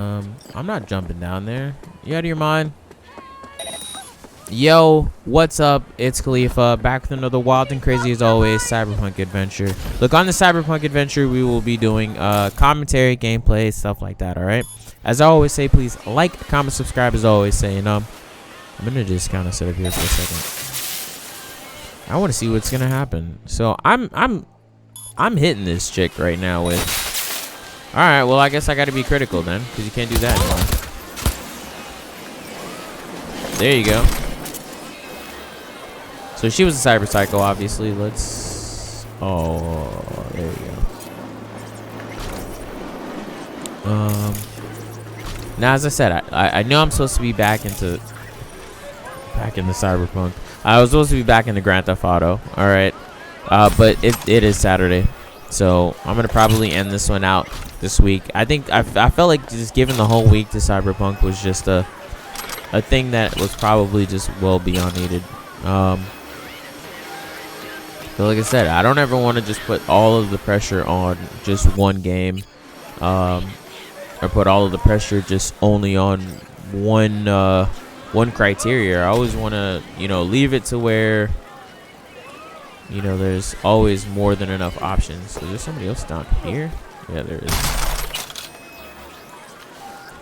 I'm not jumping down there. You out of your mind? Yo, what's up? It's Khalifa, back with another wild and crazy as always cyberpunk adventure. Look, on the cyberpunk adventure, we will be doing commentary, gameplay, stuff like that. All right. As I always say, please like, comment, subscribe. As I always say, and I'm gonna just kind of sit up here for a second. I want to see what's gonna happen. So I'm hitting this chick right now with. All right. Well, I guess I got to be critical then, because you can't do that anymore. There you go. So she was a cyber psycho, obviously. Let's. Oh, there we go. Now, as I said, I know I'm supposed to be back in the cyberpunk. I was supposed to be back in the Grand Theft Auto. All right, but it is Saturday, so I'm gonna probably end this one out this week. I think I felt like just giving the whole week to cyberpunk was just a thing that was probably just well beyond needed. But like I said, I don't ever want to just put all of the pressure on just one game, or put all of the pressure just only on one criteria. I always want to, leave it to where, there's always more than enough options. So there's somebody else down here. Yeah, there is.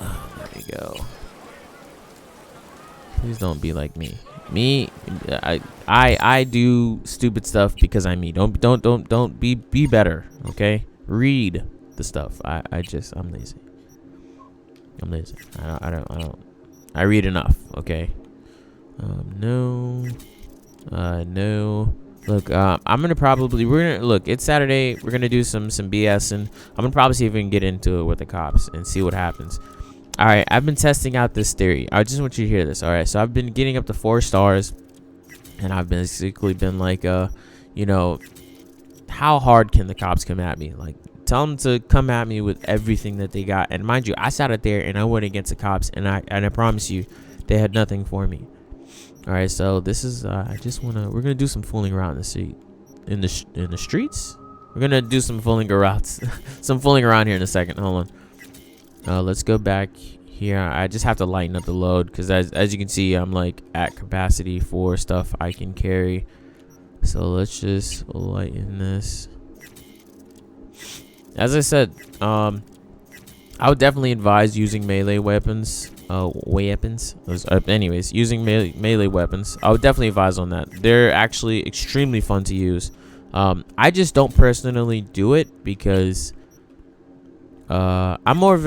Oh, there we go. Please don't be like me. I do stupid stuff because I'm me. Don't be better. Okay, read the stuff. I'm lazy. I read enough. Okay. No. Look, we're gonna look. It's Saturday. We're gonna do some BS, and I'm gonna probably see if we can get into it with the cops and see what happens. All right, I've been testing out this theory. I just want you to hear this. All right, so I've been getting up to 4 stars, and I've basically been like, how hard can the cops come at me? Like, tell them to come at me with everything that they got. And mind you, I sat out there and I went against the cops, and I promise you, they had nothing for me. All right, so this is we're gonna do some fooling around in the streets. We're gonna do some fooling around, some fooling around here in a second. Hold on. Let's go back here. I just have to lighten up the load because as you can see, I'm like at capacity for stuff I can carry. So let's just lighten this. As I said, I would definitely advise using melee weapons. Anyways, using melee weapons, I would definitely advise on that. They're actually extremely fun to use. I just don't personally do it because I'm more of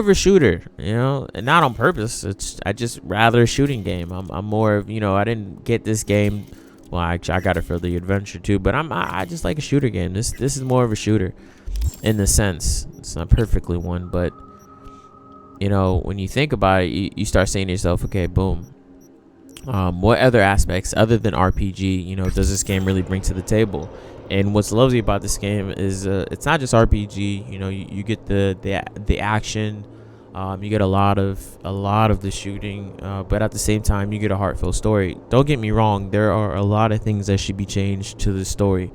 a shooter, and not on purpose. I just rather a shooting game. I'm more of, I didn't get this game. Well, I got it for the adventure too, but I just like a shooter game. This is more of a shooter in the sense. It's not perfectly one, but when you think about it, you start saying to yourself, okay, boom. What other aspects other than RPG, does this game really bring to the table? And what's lovely about this game is it's not just RPG. You get the action, you get a lot of the shooting, but at the same time, you get a heartfelt story. Don't get me wrong, there are a lot of things that should be changed to the story.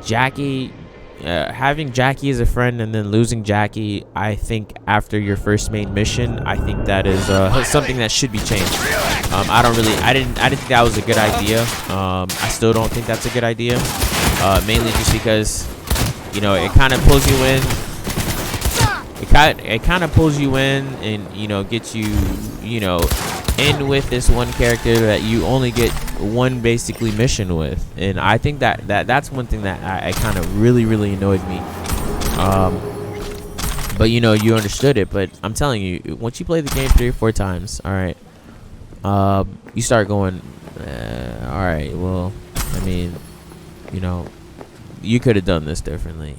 Jackie. Having Jackie as a friend and then losing Jackie, I think after your first main mission, I think that is something that should be changed. I didn't think that was a good idea. I still don't think that's a good idea. Mainly just because, it kind of pulls you in. It kind of pulls you in and gets you in with this one character that you only get one basically mission with, and I think that's one thing that I kind of really annoyed me. But you understood it. But I'm telling you, once you play the game 3 or 4 times, all right, you start going, all right, well, I mean, you could have done this differently.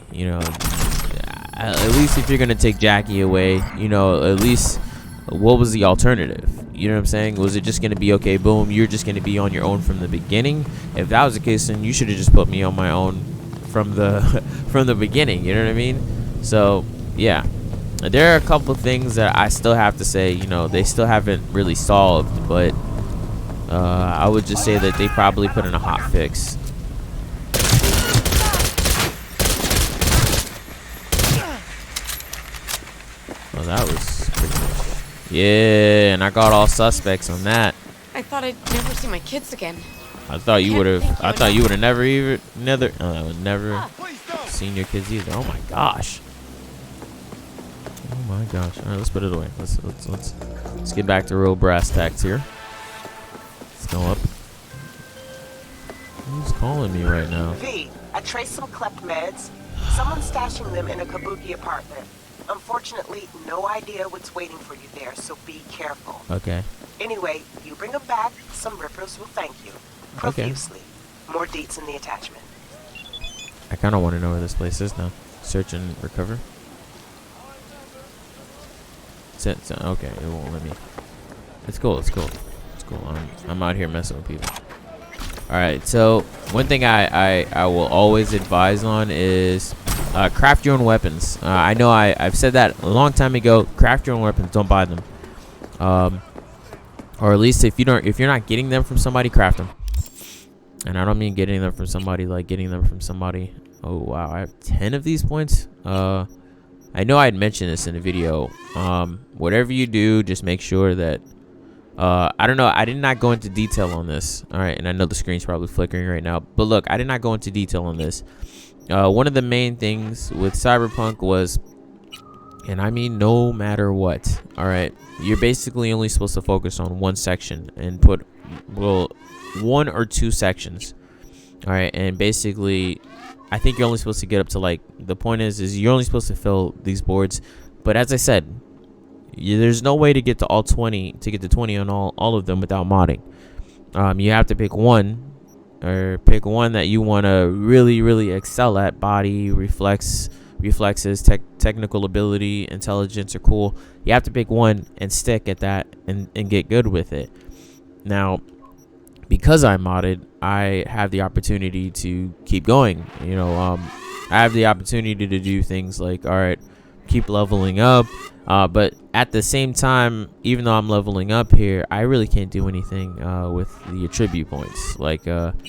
At least if you're gonna take Jackie away, at least what was the alternative? You know what I'm saying? Was it just gonna be, okay, boom, you're just gonna be on your own from the beginning? If that was the case, then you should have just put me on my own from the beginning. You know what I mean? So yeah, there are a couple of things that I still have to say. They still haven't really solved, but I would just say that they probably put in a hot fix. So that was pretty much. Yeah, and I got all suspects on that. I thought I'd never see my kids again. I thought you would have. I thought you would have never seen your kids either. Oh my gosh. Oh my gosh. All right, let's put it away. Let's get back to real brass tacks here. Let's go up. Who's calling me right now? V, I traced some clep meds. Someone's stashing them in a kabuki apartment. Unfortunately, no idea what's waiting for you there, so be careful. Okay. Anyway, you bring them back, some rippers will thank you. Profusely. Okay. More deets in the attachment. I kind of want to know where this place is now. Search and recover. Okay, it won't let me. It's cool. It's cool. It's cool. I'm out here messing with people. All right. So one thing I will always advise on is craft your own weapons. I know I've said that a long time ago. Craft your own weapons. Don't buy them. Or at least if you're not getting them from somebody, craft them. And I don't mean getting them from somebody like getting them from somebody. Oh wow, I have 10 of these points. I know I had mentioned this in a video. Whatever you do, just make sure that I don't know. I did not go into detail on this. All right, and I know the screen's probably flickering right now, but look, I did not go into detail on this. One of the main things with Cyberpunk was, and I mean no matter what, all right, you're basically only supposed to focus on one section and put, well, 1 or 2 sections. All right, and basically I think you're only supposed to get up to, like, the point is you're only supposed to fill these boards, but as I said, there's no way to get to all 20 on all of them without modding. You have to pick one, or pick one that you want to really excel at. Body, reflexes, technical ability, intelligence are cool. You have to pick one and stick at that and get good with it. Now, because I modded, I have the opportunity to keep going. You know, I have the opportunity to do things like, all right, keep leveling up. But at the same time, even though I'm leveling up here, I really can't do anything with the attribute points. Like, let's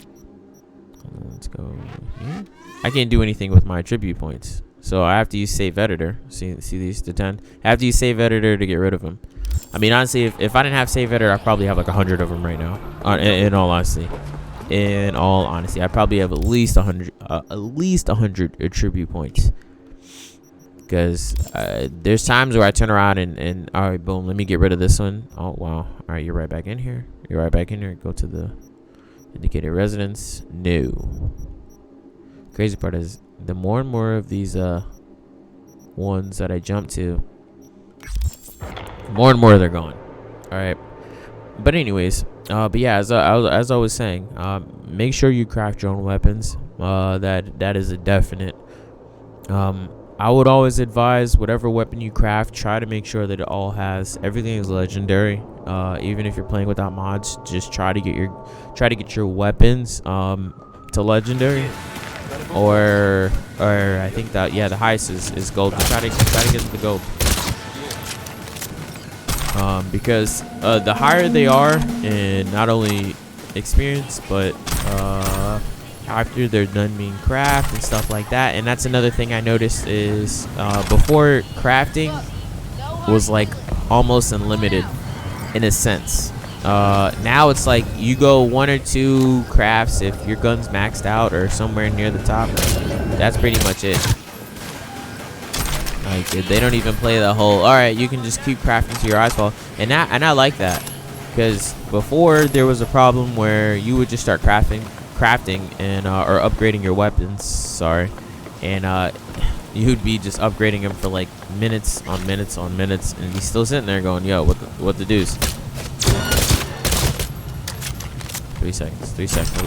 go here. I can't do anything with my attribute points. So I have to use save editor. See these, the 10? I have to use save editor to get rid of them. I mean, honestly, if I didn't have save editor, I probably have like 100 of them right now. In all honesty, I probably have at least 100 attribute points. Because there's times where I turn around and all right, boom, let me get rid of this one. Oh wow, all right, you're right back in here. Go to the indicated residence. No. Crazy part is the more and more of these ones that I jump to, more and more they're gone. All right, but anyways, but yeah, as I was saying, make sure you craft your own weapons. That is a definite. I would always advise whatever weapon you craft, try to make sure that it all has everything is legendary. Even if you're playing without mods, just try to get your weapons to legendary, or I think that, yeah, the highest is gold. Try to get to the gold. Because the higher they are in not only experience, but after they're done being craft and stuff like that. And that's another thing I noticed is before, crafting was like almost unlimited in a sense. Now it's like you go 1 or 2 crafts if your gun's maxed out or somewhere near the top. That's pretty much it. Like, they don't even play the whole, all right, you can just keep crafting to your eyes fall. And I like that, because before there was a problem where you would just start crafting and or upgrading your weapons, sorry, and you'd be just upgrading them for like minutes on minutes on minutes, and he's still sitting there going, yo, what the deuce. 3 seconds.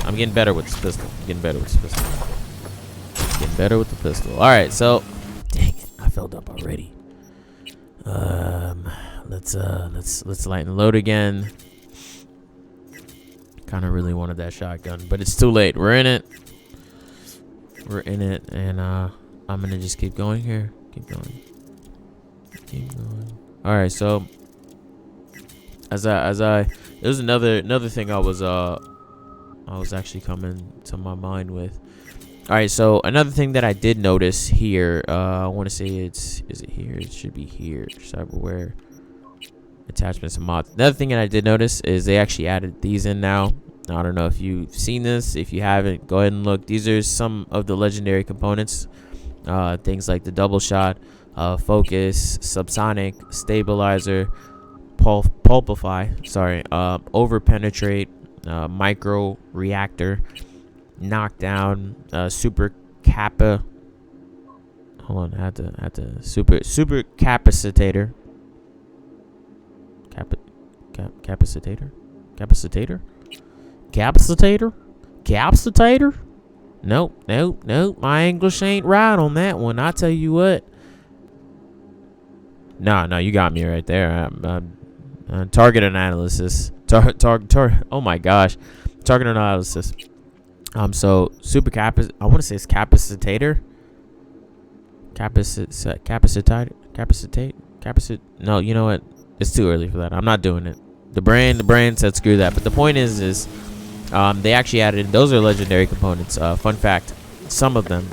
I'm getting better with this pistol. All right, so dang it, I filled up already. Let's lighten the load again. Kind of really wanted that shotgun, but it's too late. We're in it, and I'm gonna just keep going here. Keep going. All right, so there's another thing I was actually coming to my mind with. All right, so another thing that I did notice here, I want to say is it here? It should be here. Cyberware attachments and mods. Another thing that I did notice is they actually added these in now. I don't know if you've seen this. If you haven't, go ahead and look. These are some of the legendary components. Things like the double shot, focus, subsonic, stabilizer, pulpify, sorry, over penetrate, micro reactor, knockdown, super kappa. Hold on, I had to super capacitator. Capacitator. Nope. My English ain't right on that one. I tell you what. No, you got me right there. Target analysis. Oh my gosh, target analysis. So super capac. I want to say it's capacitator. Capacitate. No, you know what? It's too early for that. I'm not doing it. The brand said screw that. But the point is they actually added. Those are legendary components. Fun fact, some of them.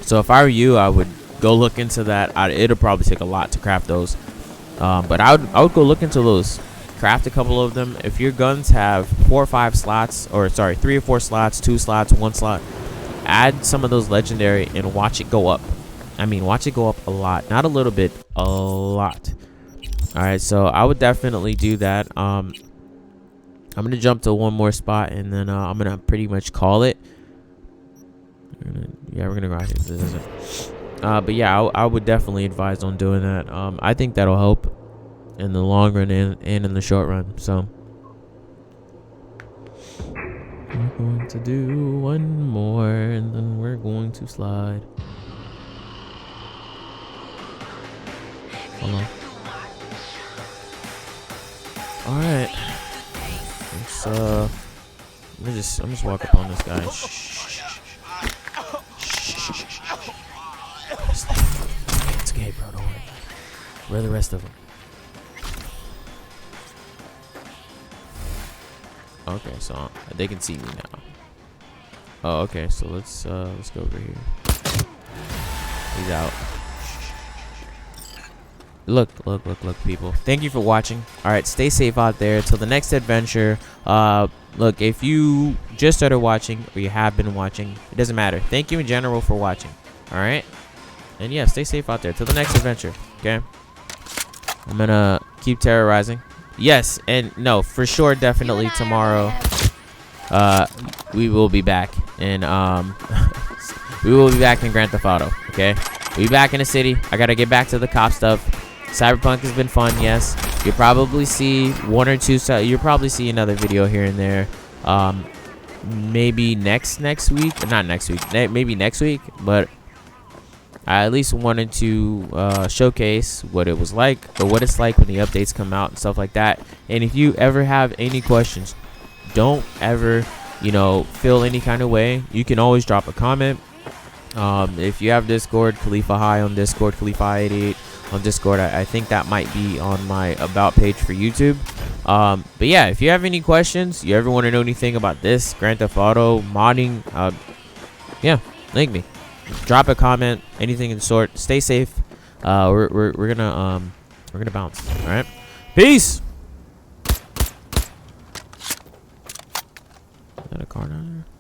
So if I were you, I would go look into that. It'll probably take a lot to craft those. But I would go look into those. Craft a couple of them. If your guns have 4 or 5 slots, or sorry, 3 or 4 slots, 2 slots, 1 slot, add some of those legendary and watch it go up. I mean, watch it go up a lot, not a little bit, a lot. All right, so I would definitely do that. I'm gonna jump to one more spot, and then I'm gonna pretty much call it. We're gonna go out here. But yeah, I would definitely advise on doing that. I think that'll help in the long run and in the short run. So we're going to do one more, and then we're going to slide. Hold on. All right. I'm just walk up on this guy. It's okay, bro. Don't worry. Where are the rest of them? Okay, so they can see me now. Oh, okay. So let's go over here. He's out. Look, people. Thank you for watching. All right, stay safe out there. Till the next adventure. Look, if you just started watching or you have been watching, it doesn't matter. Thank you in general for watching. All right, and yeah, stay safe out there. Till the next adventure. Okay. I'm gonna keep terrorizing. Yes, and no, for sure, definitely tomorrow. We will be back, and we will be back in Grand Theft Auto. Okay, we'll be back in the city. I gotta get back to the cop stuff. Cyberpunk has been fun, yes. You'll probably see 1 or 2. You'll probably see another video here and there. Maybe next week. Not next week. Maybe next week. But I at least wanted to showcase what it was like, or what it's like when the updates come out and stuff like that. And if you ever have any questions, don't ever, feel any kind of way. You can always drop a comment. If you have Discord, Khalifa High on Discord, Khalifa 88 on Discord. I think that might be on my about page for YouTube. But yeah, if you have any questions, you ever want to know anything about this Grand Theft Auto modding, yeah, link me. Drop a comment, anything in sort. Stay safe. We're gonna bounce. All right, peace. Is that a car down there?